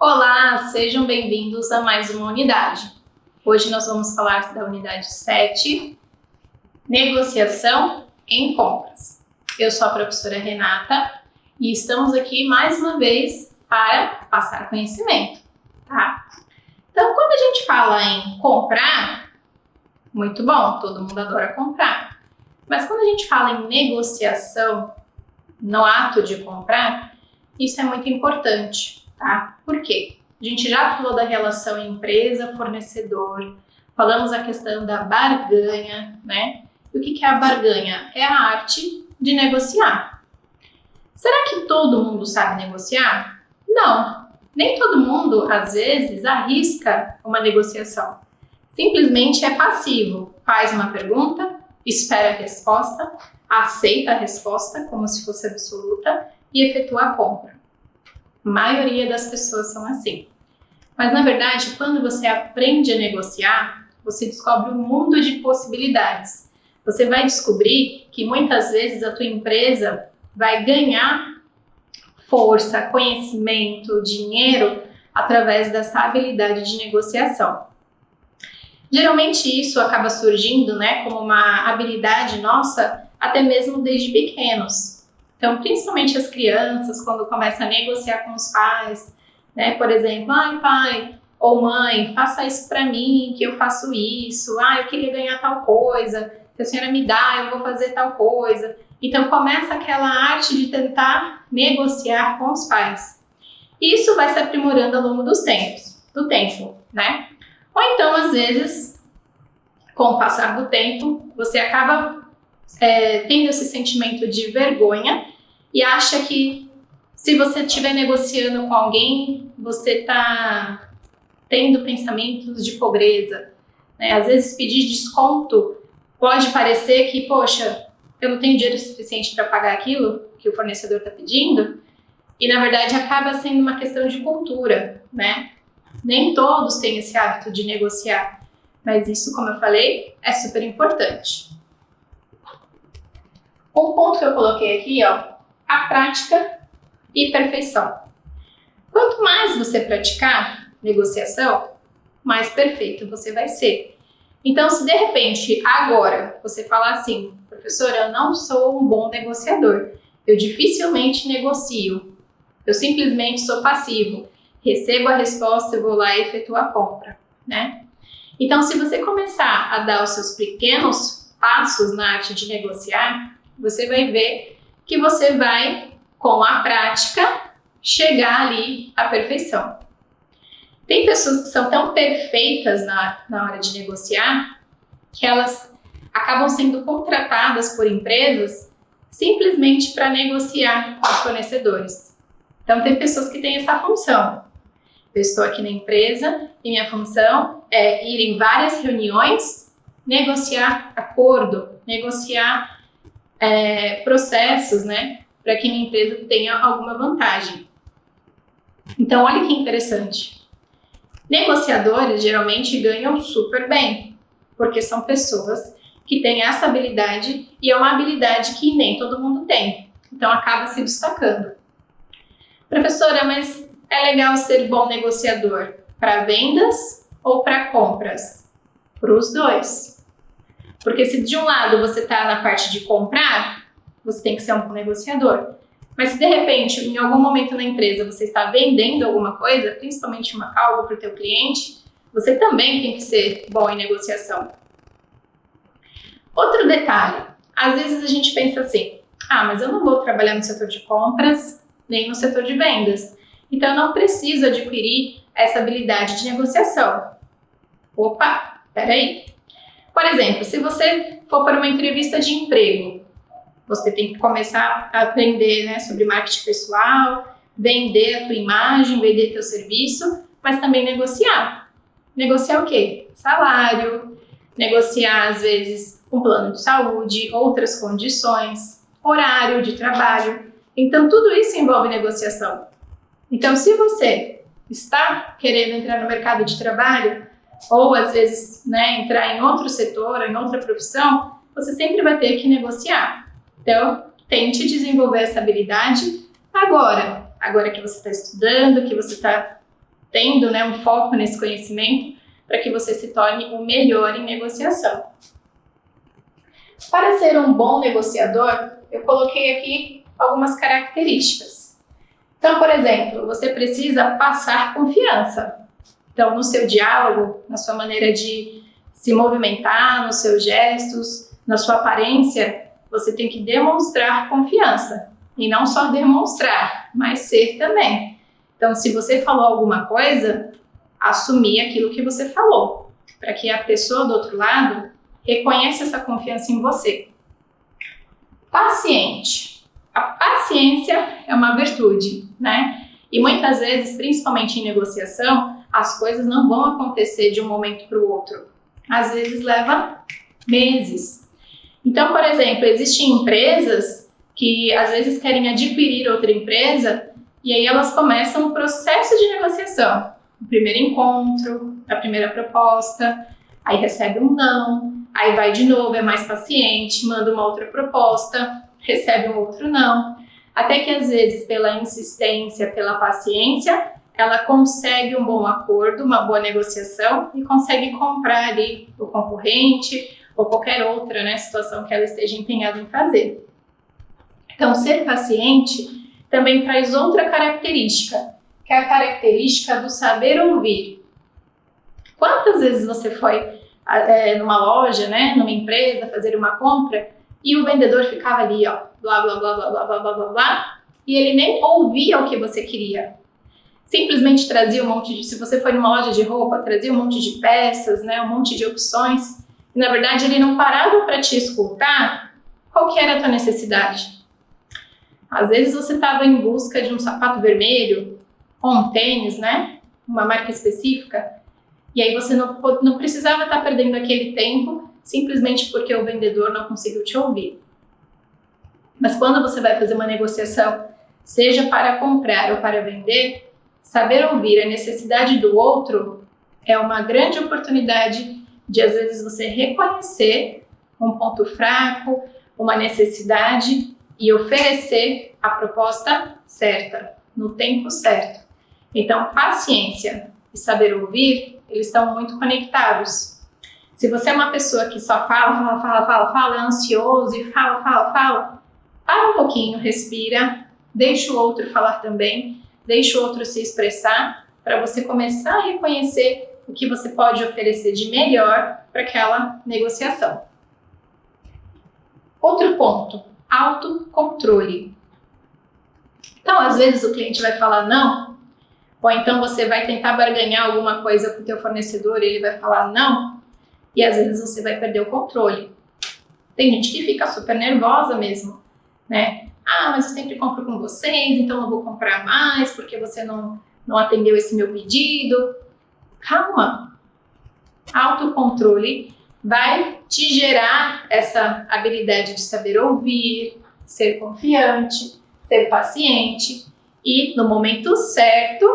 Olá, sejam bem-vindos a mais uma unidade. Hoje nós vamos falar da unidade 7, negociação em compras. Eu sou a professora Renata e estamos aqui mais uma vez para passar conhecimento, tá? Então, quando a gente fala em comprar, muito bom, todo mundo adora comprar. Mas quando a gente fala em negociação, no ato de comprar, isso é muito importante, tá? Por quê? A gente já falou da relação empresa-fornecedor, falamos a questão da barganha, né? E o que é a barganha? É a arte de negociar. Será que todo mundo sabe negociar? Não, nem todo mundo, às vezes, arrisca uma negociação. Simplesmente é passivo, faz uma pergunta, espera a resposta, aceita a resposta como se fosse absoluta e efetua a compra. A maioria das pessoas são assim. Mas, na verdade, quando você aprende a negociar, você descobre um mundo de possibilidades. Você vai descobrir que muitas vezes a tua empresa vai ganhar força, conhecimento, dinheiro através dessa habilidade de negociação. Geralmente isso acaba surgindo, né, como uma habilidade nossa, até mesmo desde pequenos. Então, principalmente as crianças, quando começam a negociar com os pais, né, por exemplo, ai pai ou mãe, faça isso para mim, que eu faço isso, eu queria ganhar tal coisa, se a senhora me dá, eu vou fazer tal coisa. Então, começa aquela arte de tentar negociar com os pais. E isso vai se aprimorando ao longo do tempo, né? Ou então, às vezes, com o passar do tempo, você acaba tendo esse sentimento de vergonha e acha que se você estiver negociando com alguém, você está tendo pensamentos de pobreza, né? Às vezes pedir desconto pode parecer que, poxa, eu não tenho dinheiro suficiente para pagar aquilo que o fornecedor está pedindo, e na verdade acaba sendo uma questão de cultura, né? Nem todos têm esse hábito de negociar, mas isso, como eu falei, é super importante. Um ponto que eu coloquei aqui, a prática e perfeição. Quanto mais você praticar negociação, mais perfeito você vai ser. Então, se de repente, agora, você falar assim, professora, eu não sou um bom negociador, eu dificilmente negocio, eu simplesmente sou passivo, recebo a resposta, eu vou lá e efetuo a compra, né? Então, se você começar a dar os seus pequenos passos na arte de negociar, você vai ver que você vai, com a prática, chegar ali à perfeição. Tem pessoas que são tão perfeitas na hora de negociar que elas acabam sendo contratadas por empresas simplesmente para negociar com os fornecedores. Então, tem pessoas que têm essa função. Eu estou aqui na empresa e minha função é ir em várias reuniões, negociar acordo, negociar processos, né, para que minha empresa tenha alguma vantagem. Então, olha que interessante. Negociadores geralmente ganham super bem, porque são pessoas que têm essa habilidade e é uma habilidade que nem todo mundo tem. Então, acaba se destacando. Professora, mas é legal ser bom negociador para vendas ou para compras? Para os dois. Porque se de um lado você está na parte de comprar, você tem que ser um bom negociador. Mas se de repente, em algum momento na empresa, você está vendendo alguma coisa, principalmente algo para o teu cliente, você também tem que ser bom em negociação. Outro detalhe, às vezes a gente pensa assim, mas eu não vou trabalhar no setor de compras, nem no setor de vendas. Então, eu não preciso adquirir essa habilidade de negociação. Opa, peraí. Por exemplo, se você for para uma entrevista de emprego, você tem que começar a aprender, né, sobre marketing pessoal, vender a tua imagem, vender teu serviço, mas também negociar. Negociar o quê? Salário, negociar, às vezes, um plano de saúde, outras condições, horário de trabalho. Então, tudo isso envolve negociação. Então, se você está querendo entrar no mercado de trabalho, ou às vezes, né, entrar em outro setor, em outra profissão, você sempre vai ter que negociar. Então, tente desenvolver essa habilidade agora que você está estudando, que você está tendo, né, um foco nesse conhecimento para que você se torne o melhor em negociação. Para ser um bom negociador, eu coloquei aqui algumas características. Então, por exemplo, você precisa passar confiança. Então, no seu diálogo, na sua maneira de se movimentar, nos seus gestos, na sua aparência, você tem que demonstrar confiança. E não só demonstrar, mas ser também. Então, se você falou alguma coisa, assumir aquilo que você falou, para que a pessoa do outro lado reconheça essa confiança em você. Paciente. A paciência é uma virtude, né? E muitas vezes, principalmente em negociação, as coisas não vão acontecer de um momento para o outro. Às vezes leva meses. Então, por exemplo, existem empresas que às vezes querem adquirir outra empresa e aí elas começam o processo de negociação. O primeiro encontro, a primeira proposta, aí recebe um não, aí vai de novo, é mais paciente, manda uma outra proposta, recebe um outro não, até que às vezes pela insistência, pela paciência, ela consegue um bom acordo, uma boa negociação e consegue comprar ali o concorrente ou qualquer outra, né, situação que ela esteja empenhada em fazer. Então, ser paciente também traz outra característica, que é a característica do saber ouvir. Quantas vezes você foi numa loja, né, numa empresa, fazer uma compra e o vendedor ficava ali, ó, blá, blá, blá, blá, blá, blá, blá, blá, blá, e ele nem ouvia o que você queria. Simplesmente trazia um monte de... Se você foi numa loja de roupa, trazia um monte de peças, né, um monte de opções, e na verdade ele não parava para te escutar qual que era a tua necessidade. Às vezes você estava em busca de um sapato vermelho, ou um tênis, né, uma marca específica, e aí você não precisava estar perdendo aquele tempo simplesmente porque o vendedor não conseguiu te ouvir. Mas quando você vai fazer uma negociação, seja para comprar ou para vender, saber ouvir a necessidade do outro é uma grande oportunidade de, às vezes, você reconhecer um ponto fraco, uma necessidade e oferecer a proposta certa, no tempo certo. Então, paciência e saber ouvir, eles estão muito conectados. Se você é uma pessoa que só fala, é ansioso e fala, para um pouquinho, respira, deixa o outro falar também, deixa o outro se expressar, para você começar a reconhecer o que você pode oferecer de melhor para aquela negociação. Outro ponto, autocontrole. Então, às vezes o cliente vai falar não, ou então você vai tentar barganhar alguma coisa com o teu fornecedor e ele vai falar não, e às vezes você vai perder o controle. Tem gente que fica super nervosa mesmo, né? Ah, mas eu sempre compro com vocês, então eu vou comprar mais porque você não atendeu esse meu pedido. Calma. Autocontrole vai te gerar essa habilidade de saber ouvir, ser confiante, ser paciente e no momento certo,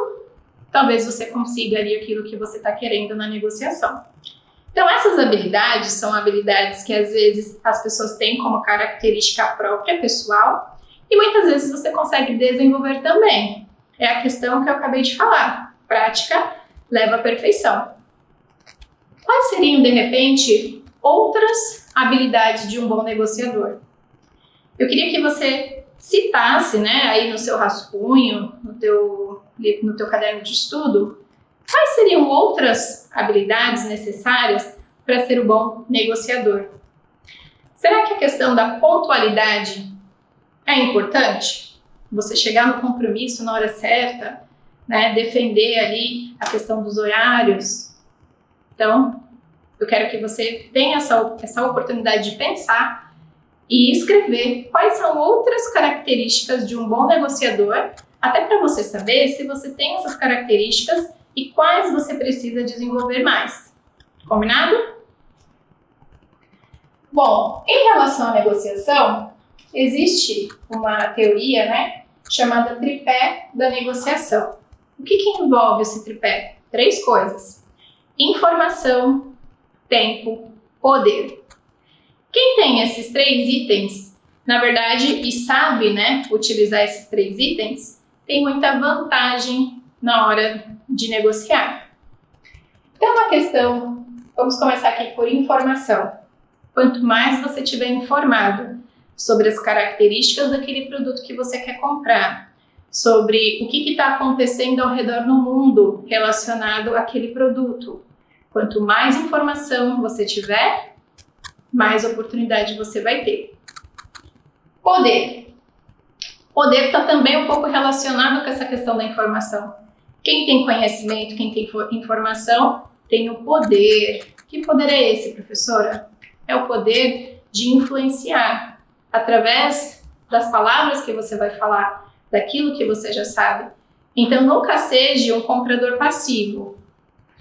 talvez você consiga ali aquilo que você está querendo na negociação. Então, essas habilidades são habilidades que às vezes as pessoas têm como característica própria, pessoal, e muitas vezes você consegue desenvolver também. É a questão que eu acabei de falar. Prática leva à perfeição. Quais seriam, de repente, outras habilidades de um bom negociador? Eu queria que você citasse, né, aí no seu rascunho, no teu caderno de estudo, quais seriam outras habilidades necessárias para ser um bom negociador? Será que a questão da pontualidade é importante? Você chegar no compromisso na hora certa, né, defender ali a questão dos horários. Então, eu quero que você tenha essa oportunidade de pensar e escrever quais são outras características de um bom negociador, até para você saber se você tem essas características e quais você precisa desenvolver mais. Combinado? Bom, em relação à negociação, existe uma teoria, né, chamada tripé da negociação. O que envolve esse tripé? 3 coisas: informação, tempo, poder. Quem tem esses 3 itens, na verdade, e sabe, né, utilizar esses 3 itens, tem muita vantagem na hora de negociar. Então, uma questão, vamos começar aqui por informação. Quanto mais você tiver informado sobre as características daquele produto que você quer comprar, sobre o que está acontecendo ao redor no mundo relacionado àquele produto, quanto mais informação você tiver, mais oportunidade você vai ter. Poder. Poder está também um pouco relacionado com essa questão da informação. Quem tem conhecimento, quem tem informação, tem o poder. Que poder é esse, professora? É o poder de influenciar através das palavras que você vai falar, daquilo que você já sabe. Então, nunca seja um comprador passivo,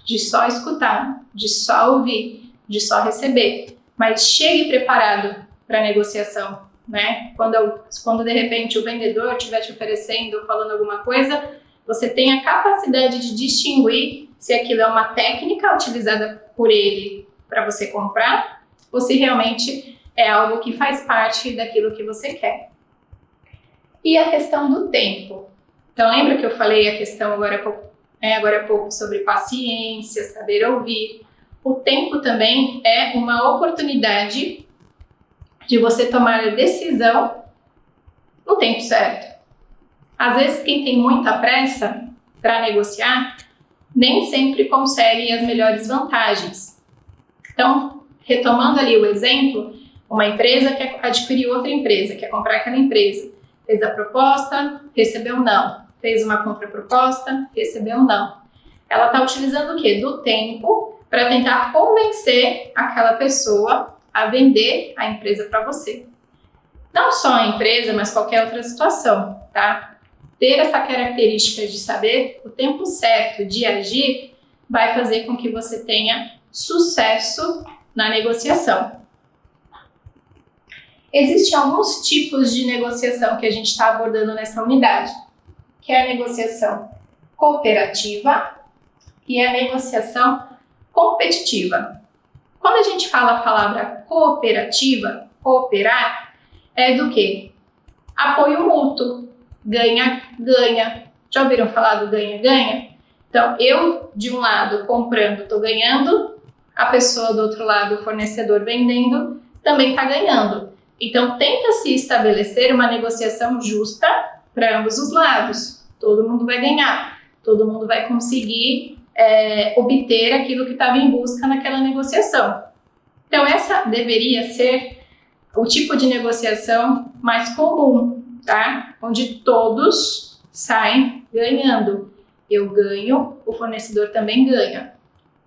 de só escutar, de só ouvir, de só receber. Mas chegue preparado para a negociação, né? Quando de repente o vendedor estiver te oferecendo, falando alguma coisa, você tem a capacidade de distinguir se aquilo é uma técnica utilizada por ele para você comprar ou se realmente é algo que faz parte daquilo que você quer. E a questão do tempo. Então, lembra que eu falei a questão agora há pouco sobre paciência, saber ouvir. O tempo também é uma oportunidade de você tomar a decisão no tempo certo. Às vezes, quem tem muita pressa para negociar, nem sempre consegue as melhores vantagens. Então, retomando ali o exemplo, uma empresa quer adquirir outra empresa, quer comprar aquela empresa. Fez a proposta, recebeu não. Fez uma contraproposta, recebeu não. Ela está utilizando o quê? Do tempo para tentar convencer aquela pessoa a vender a empresa para você. Não só a empresa, mas qualquer outra situação, tá? Ter essa característica de saber o tempo certo de agir vai fazer com que você tenha sucesso na negociação. Existem alguns tipos de negociação que a gente está abordando nessa unidade, que é a negociação cooperativa e a negociação competitiva. Quando a gente fala a palavra cooperativa, cooperar, é do quê? Apoio mútuo, ganha-ganha. Já ouviram falar do ganha-ganha? Então, eu, de um lado, comprando, estou ganhando, a pessoa do outro lado, o fornecedor vendendo, também está ganhando. Então, tenta-se estabelecer uma negociação justa para ambos os lados. Todo mundo vai ganhar, todo mundo vai conseguir obter aquilo que estava em busca naquela negociação. Então, essa deveria ser o tipo de negociação mais comum, tá? Onde todos saem ganhando. Eu ganho, o fornecedor também ganha.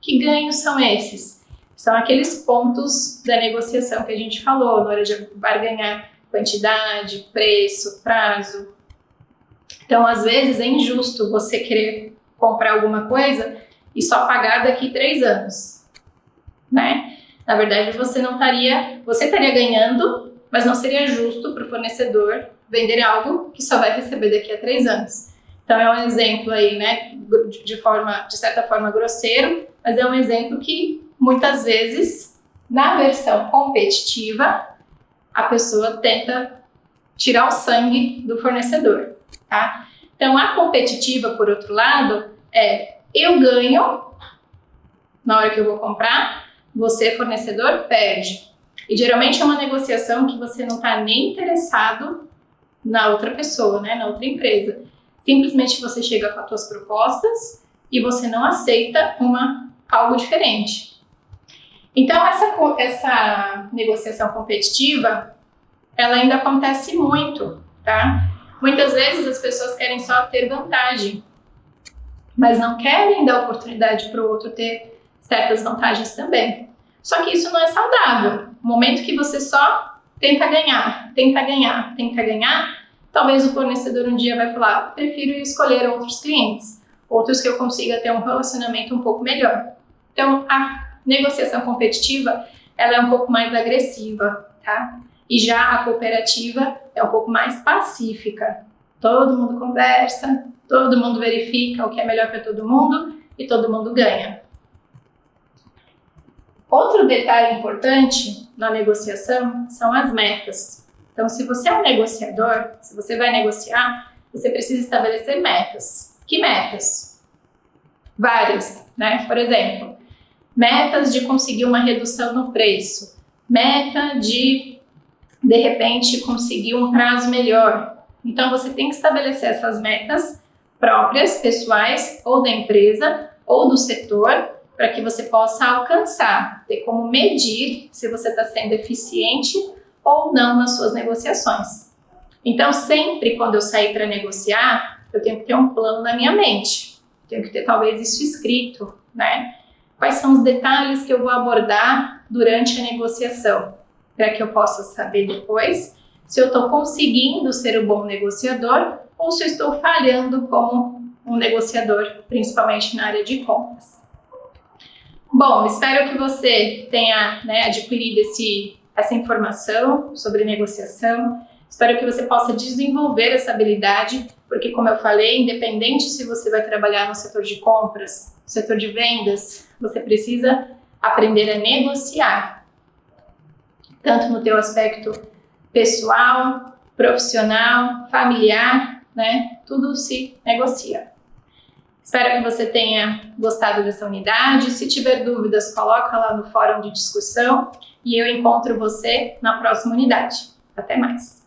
Que ganhos são esses? São aqueles pontos da negociação que a gente falou, na hora de barganhar quantidade, preço, prazo. Então, às vezes, é injusto você querer comprar alguma coisa e só pagar daqui 3 anos, né? Na verdade, você estaria ganhando, mas não seria justo para o fornecedor vender algo que só vai receber daqui a 3 anos. Então, é um exemplo aí, né, de certa forma grosseiro, mas é um exemplo que muitas vezes, na versão competitiva, a pessoa tenta tirar o sangue do fornecedor, tá? Então, a competitiva, por outro lado, eu ganho na hora que eu vou comprar, você, fornecedor, perde. E geralmente é uma negociação que você não está nem interessado na outra pessoa, né, na outra empresa. Simplesmente você chega com as suas propostas e você não aceita algo diferente. Então, essa negociação competitiva, ela ainda acontece muito, tá? Muitas vezes as pessoas querem só ter vantagem, mas não querem dar oportunidade para o outro ter certas vantagens também. Só que isso não é saudável. No momento que você só tenta ganhar, talvez o fornecedor um dia vai falar, prefiro escolher outros clientes, outros que eu consiga ter um relacionamento um pouco melhor. Então, a negociação competitiva, ela é um pouco mais agressiva, tá? E já a cooperativa é um pouco mais pacífica. Todo mundo conversa, todo mundo verifica o que é melhor para todo mundo e todo mundo ganha. Outro detalhe importante na negociação são as metas. Então, se você é um negociador, se você vai negociar, você precisa estabelecer metas. Que metas? Várias, né? Por exemplo, metas de conseguir uma redução no preço, meta de repente, conseguir um prazo melhor. Então, você tem que estabelecer essas metas próprias, pessoais, ou da empresa, ou do setor, para que você possa alcançar, ter como medir se você está sendo eficiente ou não nas suas negociações. Então, sempre quando eu sair para negociar, eu tenho que ter um plano na minha mente. Tenho que ter talvez isso escrito, né? Quais são os detalhes que eu vou abordar durante a negociação, para que eu possa saber depois se eu estou conseguindo ser um bom negociador ou se eu estou falhando como um negociador, principalmente na área de compras. Bom, espero que você tenha, adquirido essa informação sobre negociação. Espero que você possa desenvolver essa habilidade, porque, como eu falei, independente se você vai trabalhar no setor de compras, no setor de vendas, você precisa aprender a negociar, tanto no teu aspecto pessoal, profissional, familiar, né? Tudo se negocia. Espero que você tenha gostado dessa unidade. Se tiver dúvidas, coloca lá no fórum de discussão e eu encontro você na próxima unidade. Até mais!